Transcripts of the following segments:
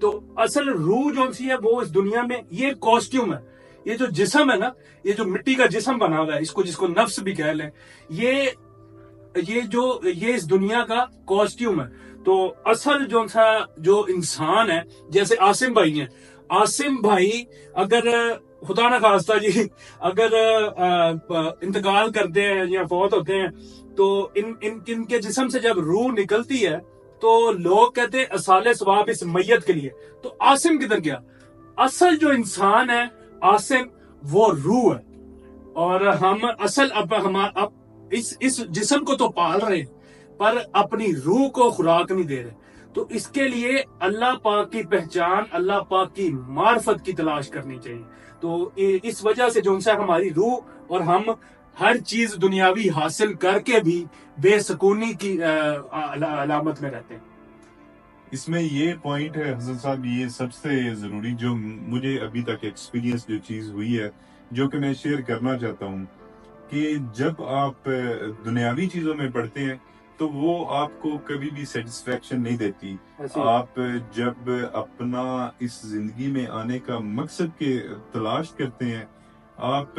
تو اصل روح جو سی ہے وہ اس دنیا میں یہ کاسٹیوم ہے. یہ جو جسم ہے نا, یہ جو مٹی کا جسم بنا ہوا ہے, اس کو جس کو نفس بھی کہہ لیں, یہ اس دنیا کا کاسٹیوم ہے. تو اصل جو انسان ہے, جیسے عاصم بھائی ہیں, عاصم بھائی اگر خدا نہ خواستہ جی اگر انتقال کرتے ہیں یا فوت ہوتے ہیں, تو ان کے جسم سے جب روح نکلتی ہے تو لوگ کہتے ہیں اصالِ ثواب اس میت کے لیے. تو عاصم کدھر گیا؟ اصل جو انسان ہے عاصم وہ روح ہے, اور ہم اصل اب اس جسم کو تو پال رہے ہیں پر اپنی روح کو خوراک نہیں دے رہے. تو اس کے لیے اللہ پاک کی پہچان, اللہ پاک کی معرفت کی تلاش کرنی چاہیے. تو اس وجہ سے جو ان سے ہماری روح اور ہم ہر چیز دنیاوی حاصل کر کے بھی بے سکونی کی علامت میں رہتے ہیں. اس میں یہ پوائنٹ ہے حسن صاحب, یہ سب سے ضروری جو مجھے ابھی تک ایکسپیرینس جو چیز ہوئی ہے, جو کہ میں شیئر کرنا چاہتا ہوں, کہ جب آپ دنیاوی چیزوں میں پڑھتے ہیں تو وہ آپ کو کبھی بھی سیٹسفیکشن نہیں دیتی. آپ جب اپنا اس زندگی میں آنے کا مقصد کے تلاش کرتے ہیں, آپ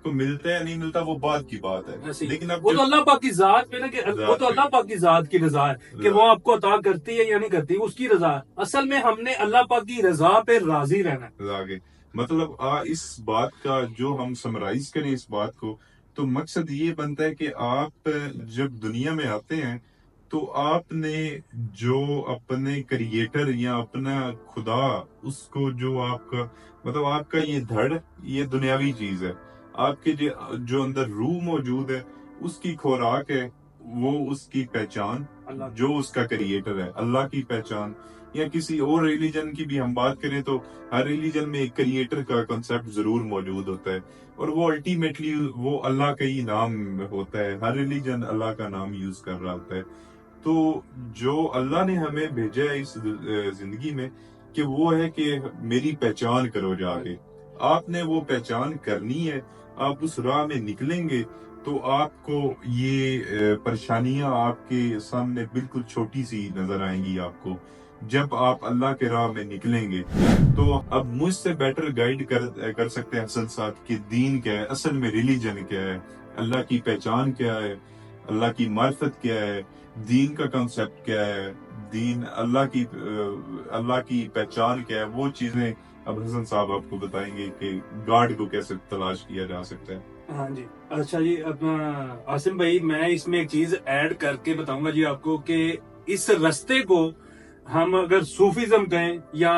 کو ملتا ہے نہیں ملتا وہ بات کی بات ہے, لیکن اب وہ تو اللہ پاک کی ذات پہ نا, کہ وہ تو اللہ پاک کی ذات کی رضا ہے کہ وہ آپ کو عطا کرتی ہے یا نہیں کرتی, اس کی رضا ہے. اصل میں ہم نے اللہ پاک کی رضا پہ راضی رہنا ہے. مطلب اس بات کا جو ہم سمرائز کریں اس بات کو, تو مقصد یہ بنتا ہے کہ آپ جب دنیا میں آتے ہیں تو آپ نے جو اپنے کریٹر یا اپنا خدا, اس کو جو آپ کا مطلب آپ کا یہ دھڑ, یہ دنیاوی چیز ہے, آپ کے جو اندر روح موجود ہے اس کی خوراک ہے, وہ اس کی پہچان, جو اس کا کریٹر ہے, اللہ کی پہچان. یا کسی اور ریلیجن کی بھی ہم بات کریں تو ہر ریلیجن میں ایک کریٹر کا کنسیپٹ ضرور موجود ہوتا ہے, اور وہ الٹیمیٹلی وہ اللہ کا ہی نام ہوتا ہے. ہر ریلیجن اللہ کا نام یوز کر رہا ہوتا ہے. تو جو اللہ نے ہمیں بھیجا ہے اس زندگی میں, کہ وہ ہے کہ میری پہچان کرو جا کے. آپ نے وہ پہچان کرنی ہے, آپ اس راہ میں نکلیں گے تو آپ کو یہ پریشانیاں آپ کے سامنے بالکل چھوٹی سی نظر آئیں گی آپ کو, جب آپ اللہ کے راہ میں نکلیں گے. تو اب مجھ سے بیٹر گائیڈ کر سکتے ہیں حسن صاحب کہ دین کیا ہے, اصل میں ریلیجن کیا ہے, اللہ کی پہچان کیا ہے, اللہ کی معرفت کیا ہے, دین کا کنسیپٹ کیا ہے, دین اللہ کی پہچان کیا ہے. وہ چیزیں اب حسن صاحب آپ کو بتائیں گے کہ گاڈ کو کیسے تلاش کیا جا سکتا ہے. ہاں جی, اچھا جی. اب عاصم بھائی میں اس میں ایک چیز ایڈ کر کے بتاؤں گا جی آپ کو, کہ اس رستے کو ہم اگر صوفیزم کہیں یا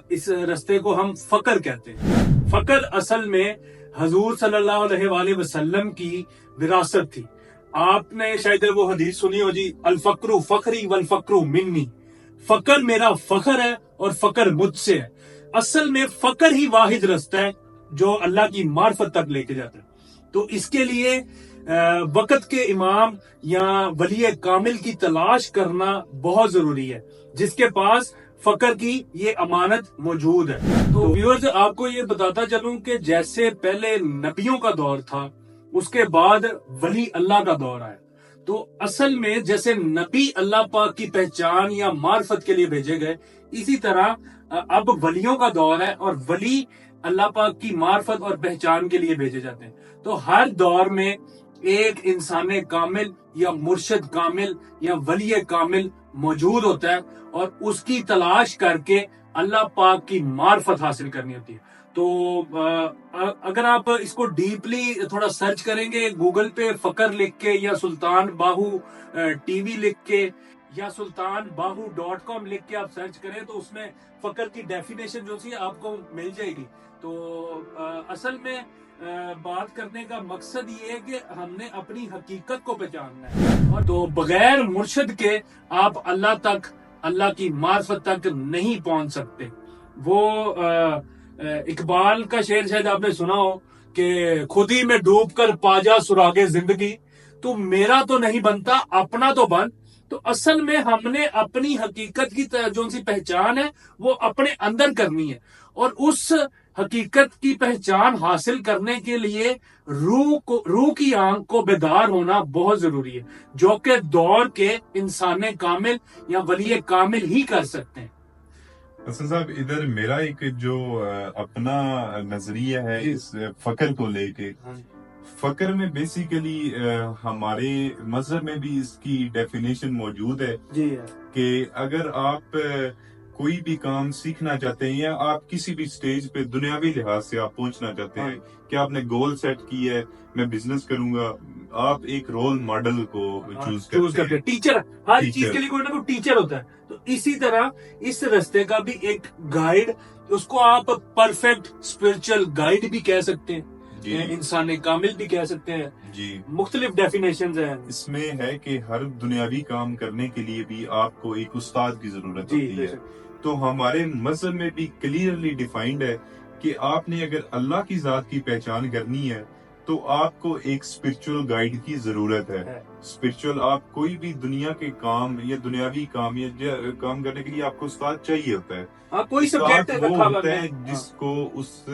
اس رستے کو ہم فقر کہتے ہیں. فقر اصل میں حضور صلی اللہ علیہ وآلہ وسلم کی وراثت تھی. آپ نے شاید وہ حدیث سنی ہو جی, الفقر فخری والفقر منی, فقر میرا فخر ہے اور فقر مجھ سے ہے. اصل میں فقر ہی واحد رستہ ہے جو اللہ کی معرفت تک لے کے جاتا ہے. تو اس کے لیے وقت کے امام یا ولی کامل کی تلاش کرنا بہت ضروری ہے, جس کے پاس فقر کی یہ امانت موجود ہے. تو ویورز آپ کو یہ بتاتا چلوں کہ جیسے پہلے نبیوں کا دور تھا, اس کے بعد ولی اللہ کا دور آیا. تو اصل میں جیسے نبی اللہ پاک کی پہچان یا معرفت کے لیے بھیجے گئے, اسی طرح اب ولیوں کا دور ہے, اور ولی اللہ پاک کی معرفت اور پہچان کے لیے بھیجے جاتے ہیں. تو ہر دور میں ایک انسان کامل یا مرشد کامل یا ولی کامل موجود ہوتا ہے, اور اس کی تلاش کر کے اللہ پاک کی معرفت حاصل کرنی ہوتی ہے. تو اگر آپ اس کو ڈیپلی تھوڑا سرچ کریں گے گوگل پہ فقر لکھ کے, یا سلطان باہو ٹی وی لکھ کے, یا sultanbahu.com لکھ کے آپ سرچ کریں, تو اس میں فقر کی ڈیفینیشن جو سی آپ کو مل جائے گی. تو اصل میں بات کرنے کا مقصد یہ ہے کہ ہم نے اپنی حقیقت کو پہچاننا ہے, اور تو بغیر مرشد کے آپ اللہ تک, اللہ کی معرفت تک نہیں پہنچ سکتے. وہ اقبال کا شعر شاید آپ نے سنا ہو کہ خود ہی میں ڈوب کر پا جا سراغ زندگی, تو میرا تو نہیں بنتا اپنا تو بن. تو اصل میں ہم نے اپنی حقیقت کی جو سی پہچان ہے وہ اپنے اندر کرنی ہے, اور اس حقیقت کی پہچان حاصل کرنے کے لیے روح کی آنکھ کو بیدار ہونا بہت ضروری ہے, جو کہ دور کے انسان کامل یا ولی کامل ہی کر سکتے ہیں. حسن صاحب ادھر میرا ایک جو اپنا نظریہ ہے اس فقر کو لے کے، فقر میں بیسیکلی ہمارے مذہب میں بھی اس کی ڈیفینیشن موجود ہے کہ اگر آپ کوئی بھی کام سیکھنا چاہتے ہیں یا آپ کسی بھی سٹیج پہ دنیاوی لحاظ سے آپ پہنچنا چاہتے ہیں کہ آپ نے گول سیٹ کی ہے میں بزنس کروں گا، آپ ایک رول ماڈل کو چوز کرتے ہیں. ٹیچر، ہر چیز کے لیے کوئی نہ کوئی ٹیچر ہوتا ہے. تو اسی طرح اس رستے کا بھی ایک گائیڈ، اس کو آپ پرفیکٹ اسپرچل گائیڈ بھی کہہ سکتے ہیں، انسان کامل بھی کہہ سکتے ہیں. جی مختلف ڈیفینیشنز ہیں. اس میں ہے کہ ہر دنیاوی کام کرنے کے لیے بھی آپ کو ایک استاد کی ضرورت ہوتی ہے. تو ہمارے مذہب میں بھی کلیئرلی ڈیفائنڈ ہے کہ آپ نے اگر اللہ کی ذات کی پہچان کرنی ہے تو آپ کو ایک اسپرچل گائیڈ کی ضرورت ہے. اسپرچل آپ کوئی بھی دنیا کے کام یا دنیاوی کام یا کام کرنے کے لیے آپ کو استاد چاہیے ہوتا ہے. کوئی سبجیکٹ وہ ہوتا ہے جس کو اس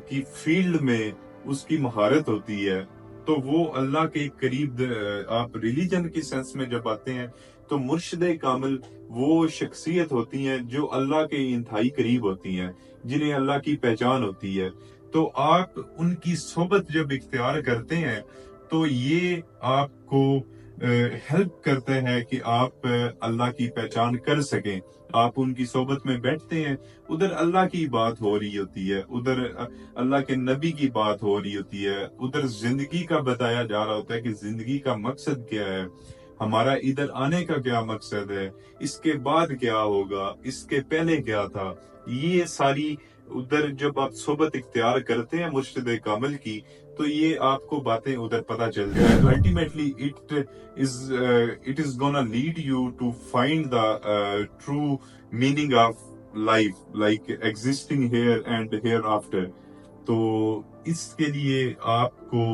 کی فیلڈ میں اس کی مہارت ہوتی ہے. تو وہ اللہ کے قریب، آپ ریلیجن کی سینس میں جب آتے ہیں تو مرشد کامل وہ شخصیت ہوتی ہیں جو اللہ کے انتہائی قریب ہوتی ہیں، جنہیں اللہ کی پہچان ہوتی ہے. تو آپ ان کی صحبت جب اختیار کرتے ہیں تو یہ آپ کو ہیلپ کرتا ہے کہ آپ اللہ کی پہچان کر سکیں. آپ ان کی صحبت میں بیٹھتے ہیں، ادھر اللہ کی بات ہو رہی ہوتی ہے، ادھر اللہ کے نبی کی بات ہو رہی ہوتی ہے، ادھر زندگی کا بتایا جا رہا ہوتا ہے کہ زندگی کا مقصد کیا ہے، ہمارا ادھر آنے کا کیا مقصد ہے، اس کے بعد کیا ہوگا، اس کے پہلے کیا تھا. یہ ساری ادھر جب آپ صحبت اختیار کرتے ہیں مرشد کامل کی تو یہ آپ کو باتیں ادھر پتہ چل جائے. Ultimately it is gonna lead you to find the true meaning of life, like existing here and hereafter. تو اس کے لیے آپ کو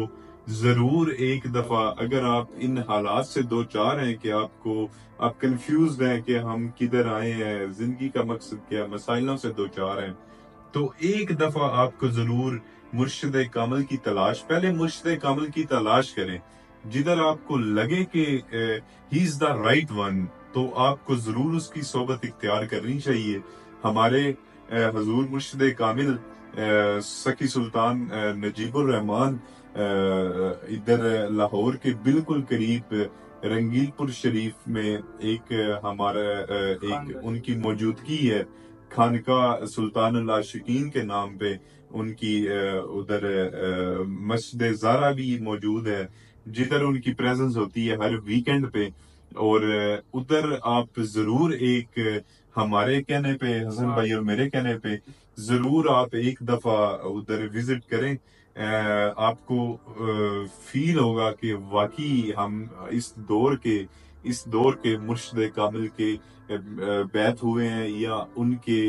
ضرور ایک دفعہ اگر آپ ان حالات سے دو چار ہیں کہ آپ کنفیوزڈ ہیں کہ ہم کدھر آئے ہیں، زندگی کا مقصد کیا، مسائلوں سے دو چار ہیں، تو ایک دفعہ آپ کو ضرور مرشد کامل کی تلاش، پہلے مرشد کامل کی تلاش کریں. جدھر آپ کو لگے کہ ہی از دا رائٹ ون تو آپ کو ضرور اس کی صحبت اختیار کرنی چاہیے. ہمارے حضور مرشد کامل سکی سلطان نجیب الرحمان ادھر لاہور کے بالکل قریب رنگیل پور شریف میں ایک ان کی موجودگی ہے، خانقاہ سلطان العاشقین کے نام پہ ان کی ادھر مسجد زہرا بھی موجود ہے جدھر ان کی پریزنس ہوتی ہے ہر ویکینڈ پہ. اور ادھر آپ ضرور ایک ہمارے کہنے پہ، حسن بھائی اور میرے کہنے پہ ضرور آپ ایک دفعہ ادھر وزٹ کریں. آپ کو فیل ہوگا کہ واقعی ہم اس دور کے مرشد کامل کے بیعت ہوئے ہیں یا ان کے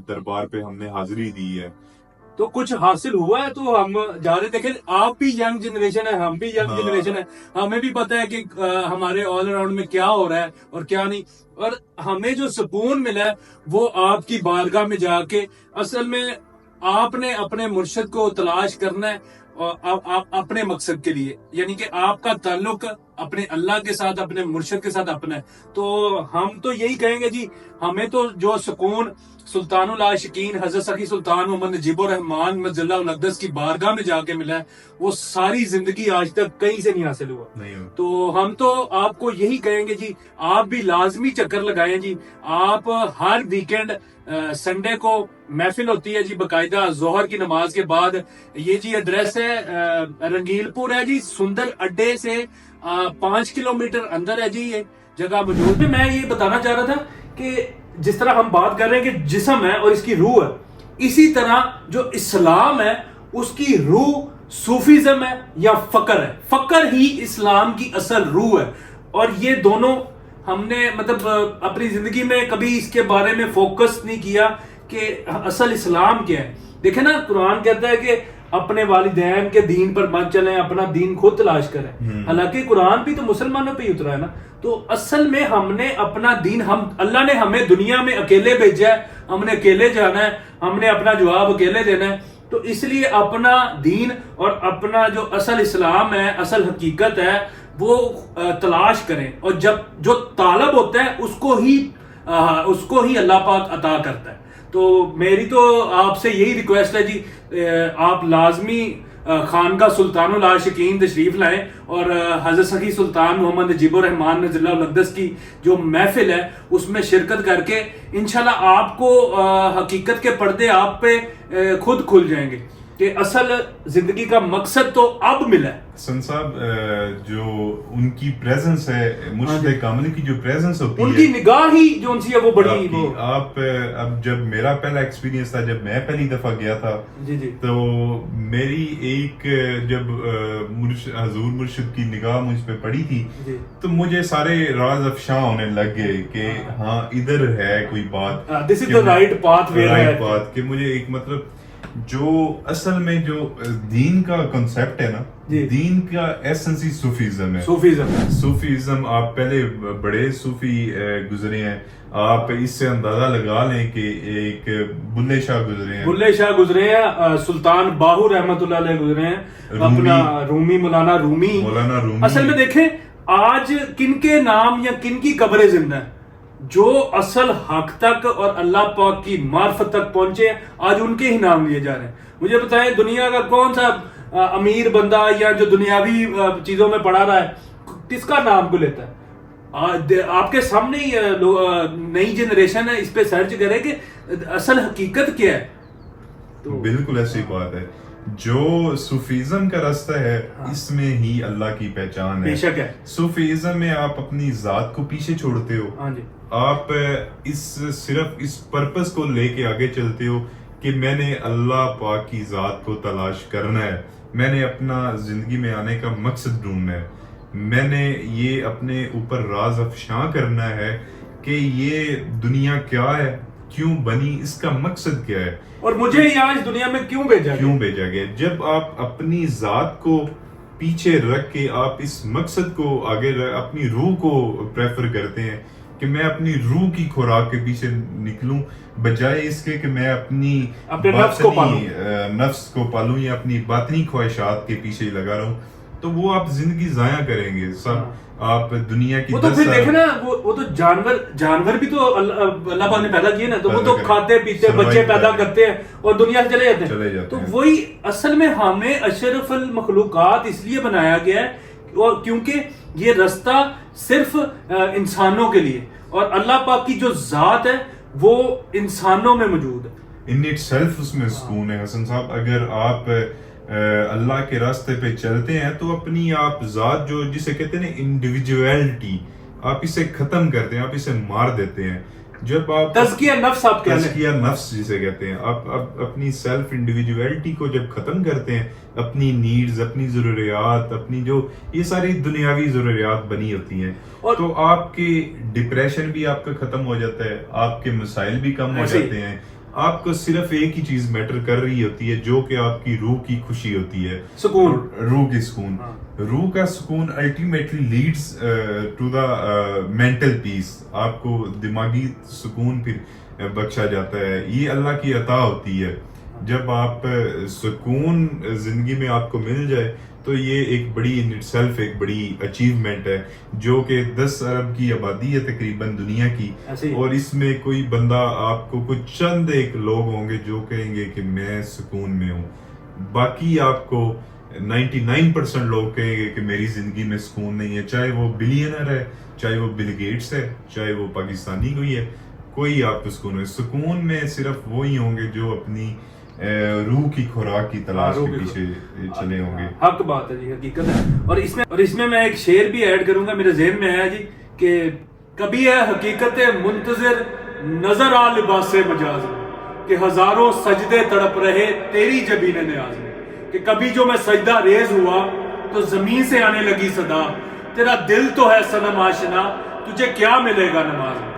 دربار پہ ہم نے حاضری دی ہے. تو کچھ حاصل ہوا ہے تو ہم جا رہے. دیکھیں آپ بھی ینگ جنریشن ہے، ہم بھی ینگ جنریشن ہے، ہمیں بھی پتہ ہے کہ ہمارے آل اراؤنڈ میں کیا ہو رہا ہے اور کیا نہیں. اور ہمیں جو سکون ملا ہے وہ آپ کی بارگاہ میں جا کے، اصل میں آپ نے اپنے مرشد کو تلاش کرنا ہے اپنے مقصد کے لیے، یعنی کہ آپ کا تعلق اپنے اللہ کے ساتھ، اپنے مرشد کے ساتھ اپنا ہے. تو ہم تو یہی کہیں گے جی، ہمیں تو جو سکون سلطان العاشقین حضرت سخی سلطان محمد نجیب الرحمان مجل اللہ الاقدس کی بارگاہ میں جا کے ملا ہے، وہ ساری زندگی آج تک کہیں سے نہیں حاصل ہوا. تو ہم تو آپ کو یہی کہیں گے جی، آپ بھی لازمی چکر لگائیں جی. آپ ہر ویکینڈ سنڈے کو محفل ہوتی ہے جی باقاعدہ ظہر کی نماز کے بعد. یہ جی ایڈریس ہے رنگیل پور ہے جی، سندر اڈے سے 5 کلومیٹر اندر ہے جی یہ جگہ موجود ہے. میں یہ بتانا چاہ رہا تھا کہ جس طرح ہم بات کر رہے ہیں کہ جسم ہے اور اس کی روح ہے، اسی طرح جو اسلام ہے اس کی روح صوفیزم ہے یا فقر ہے. فقر ہی اسلام کی اصل روح ہے. اور یہ دونوں ہم نے مطلب اپنی زندگی میں کبھی اس کے بارے میں فوکس نہیں کیا کہ اصل اسلام کیا ہے. دیکھیں نا، قرآن کہتا ہے کہ اپنے والدین کے دین پر مت چلیں، اپنا دین خود تلاش کریں. حالانکہ قرآن بھی تو مسلمانوں پہ ہی اترا ہے نا. تو اصل میں ہم نے اپنا دین، اللہ نے ہمیں دنیا میں اکیلے بھیجا ہے، ہم نے اکیلے جانا ہے، ہم نے اپنا جواب اکیلے دینا ہے. تو اس لیے اپنا دین اور اپنا جو اصل اسلام ہے، اصل حقیقت ہے، وہ تلاش کریں. اور جب جو طالب ہوتا ہے اس کو ہی اس کو ہی اللہ پاک عطا کرتا ہے. تو میری تو آپ سے یہی ریکویسٹ ہے جی، آپ لازمی خانقاہ سلطان العاشقین تشریف لائیں اور حضرت سخی سلطان محمد نجیب الرحمان نذر اللہ الاقدس کی جو محفل ہے اس میں شرکت کر کے انشاءاللہ آپ کو حقیقت کے پردے آپ پہ خود کھل جائیں گے کہ اصل زندگی کا مقصد تو اب ملا ہے. حسن صاحب جو ان کی پریزنس ہے، مرشد کامل کی جو پریزنس ہوتی ہے، ان کی نگاہ ہی جو ان سی ہے وہ بڑی وہ آپ اب جب میرا پہلا ایکسپیرینس تھا، جب میں پہلی دفعہ گیا تھا، جی جی تو میری ایک جب حضور مرشد کی نگاہ مجھ پہ پڑی تھی تو مجھے سارے راز افشاں ہونے لگ گئے کہ ہاں ادھر ہے کوئی بات، this is the right path right path, کہ مجھے ایک مطلب جو اصل میں جو دین کا کنسیپٹ ہے نا، دین کا ایسنس ہی صوفیزم ہے. صوفیزم آپ پہلے بڑے صوفی گزرے ہیں، آپ اس سے اندازہ لگا لیں کہ ایک بلے شاہ گزرے ہیں، سلطان باہو رحمت اللہ علیہ گزرے ہیں، اپنا رومی مولانا رومی. اصل میں دیکھیں آج کن کے نام یا کن کی قبریں زندہ ہیں جو اصل حق تک اور اللہ پاک کی معرفت تک پہنچے ہیں، آج ان کے ہی نام لیے جا رہے ہیں. مجھے بتائیں دنیا کا کون سا امیر بندہ یا جو دنیاوی چیزوں میں پڑا رہا ہے کس کا نام کو لیتا ہے؟ آپ کے سامنے ہی نئی جنریشن ہے، اس پہ سرچ کرے کہ اصل حقیقت کیا ہے. تو بالکل ایسی بات ہے، جو صوفیزم کا راستہ ہے اس میں ہی اللہ کی پہچان ہے. بے شک ہے. صوفیزم میں آپ اپنی ذات کو پیچھے چھوڑتے ہو، آپ صرف اس پرپس کو لے کے آگے چلتے ہو کہ میں نے اللہ پاک کی ذات کو تلاش کرنا ہے، میں نے اپنا زندگی میں آنے کا مقصد ڈھونڈنا ہے، میں نے یہ اپنے اوپر راز افشاں کرنا ہے کہ یہ دنیا کیا ہے، کیوں بنی، اس کا مقصد کیا ہے، اور مجھے یہاں اس دنیا میں کیوں بھیجا گیا. جب آپ اپنی ذات کو پیچھے رکھ کے آپ اس مقصد کو آگے اپنی روح کو پریفر کرتے ہیں کہ میں اپنی روح کی خوراک کے پیچھے نکلوں بجائے اس کے کہ میں اپنے نفس کو پالوں یا اپنی باطنی خواہشات کے پیچھے لگا رہوں، تو وہ آپ زندگی ضائع کریں گے. سب آپ دنیا کی وہ تو پھر دیکھیں نا، وہ تو جانور بھی تو اللہ پاک نے پیدا کیے نا، تو وہ تو کھاتے پیتے بچے پیدا کرتے ہیں اور دنیا سے چلے جاتے ہیں. تو وہی اصل میں ہمیں اشرف المخلوقات اس لیے بنایا گیا ہے اور کیونکہ یہ رستہ صرف انسانوں کے لیے، اور اللہ پاک کی جو ذات ہے وہ انسانوں میں موجود ہے. ان اٹ سیلف اس میں سکون ہے. حسن صاحب اگر آپ اللہ کے راستے پہ چلتے ہیں تو اپنی آپ ذات جو جسے کہتے ہیں انڈیویجویلٹی، آپ اسے ختم کرتے ہیں، آپ اسے مار دیتے ہیں. جب آپ تزکیہ نفس، آپ تزکیہ نفس جسے کہتے ہیں، آپ اپنی سیلف انڈیویجویلٹی کو جب ختم کرتے ہیں، اپنی نیڈز، اپنی ضروریات، اپنی جو یہ ساری دنیاوی ضروریات بنی ہوتی ہیں، تو آپ کی ڈپریشن بھی آپ کا ختم ہو جاتا ہے، آپ کے مسائل بھی کم ہو جاتے ہیں. آپ کو صرف ایک ہی چیز میٹر کر رہی ہوتی ہے جو کہ آپ کی روح کی خوشی ہوتی ہے، سکون، روح کی سکون. روح کا سکون ultimately leads to the mental peace. آپ کو دماغی سکون پھر بخشا جاتا ہے، یہ اللہ کی عطا ہوتی ہے. جب آپ سکون زندگی میں آپ کو مل جائے تو یہ ایک بڑی ان اٹ سیلف ایک بڑی اچیومنٹ ہے، جو کہ 10 ارب کی آبادی ہے تقریباً دنیا کی، اور اس میں کوئی بندہ آپ کو کچھ چند ایک لوگ ہوں گے جو کہیں گے کہ میں سکون میں ہوں. باقی آپ کو 99% لوگ کہیں گے کہ میری زندگی میں سکون نہیں ہے، چاہے وہ بلینر ہے، چاہے وہ بل گیٹس ہے، چاہے وہ پاکستانی کوئی ہے، کوئی آپ کو سکون ہے. سکون میں صرف وہی ہوں گے جو اپنی روح کی خوراک کی تلاش کے پیچھے چلے ہوں گے. حق بات ہے جی، حقیقت ہے. اور اس میں ایک شعر بھی ایڈ کروں گا، میرے ذہن میں آیا جی کہ کبھی ہے حقیقت منتظر نظر آ لباس مجاز میں، کہ ہزاروں سجدے تڑپ رہے تیری جبین نیاز میں، کہ کبھی جو میں سجدہ ریز ہوا تو زمین سے آنے لگی صدا، تیرا دل تو ہے صنم آشنا، تجھے کیا ملے گا نماز میں.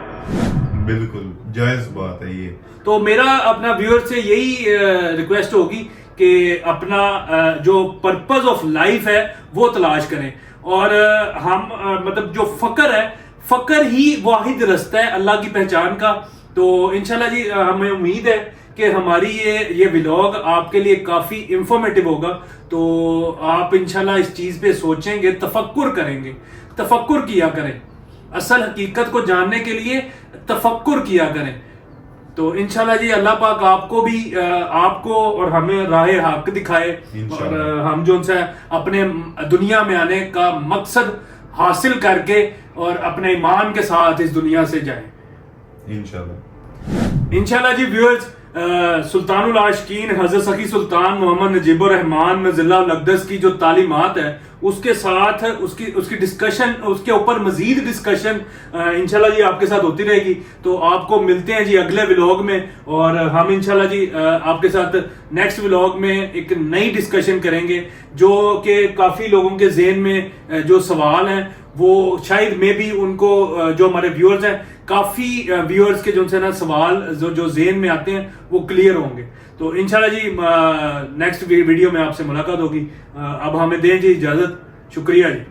بالکل جائز بات ہے یہ. تو میرا اپنا ویور سے یہی ریکویسٹ ہوگی کہ اپنا جو پرپز آف لائف ہے وہ تلاش کریں، اور ہم مطلب جو فقر ہے، فقر ہی واحد رستہ ہے اللہ کی پہچان کا. تو انشاءاللہ جی ہمیں امید ہے کہ ہماری یہ ولاگ آپ کے لیے کافی انفارمیٹیو ہوگا. تو آپ انشاءاللہ اس چیز پہ سوچیں گے، تفکر کریں گے، تفکر کیا کریں اصل حقیقت کو جاننے کے لیے تفکر کیا کریں. تو انشاءاللہ جی اللہ پاک آپ کو بھی آپ کو اور ہمیں راہ حق دکھائے اور ہم جو ان سے اپنے دنیا میں آنے کا مقصد حاصل کر کے اور اپنے ایمان کے ساتھ اس دنیا سے جائیں انشاءاللہ. جی ویورز، سلطان العاشقین حضرت سخی سلطان محمد نجیب الرحمان نذر اللہ الاقدس کی جو تعلیمات ہے اس کے ساتھ اس کی ڈسکشن، اس کے اوپر مزید ڈسکشن انشاءاللہ جی آپ کے ساتھ ہوتی رہے گی. تو آپ کو ملتے ہیں جی اگلے ولاگ میں، اور ہم انشاءاللہ جی آپ کے ساتھ نیکسٹ ولاگ میں ایک نئی ڈسکشن کریں گے جو کہ کافی لوگوں کے ذہن میں جو سوال ہیں وہ شاید میں بھی ان کو جو ہمارے ویورز ہیں کافی ویورز کے جو ان سے نا سوال جو ذہن میں آتے ہیں وہ کلیئر ہوں گے. تو انشاءاللہ جی نیکسٹ ویڈیو میں آپ سے ملاقات ہوگی. اب ہمیں دیں جی اجازت. شکریہ جی.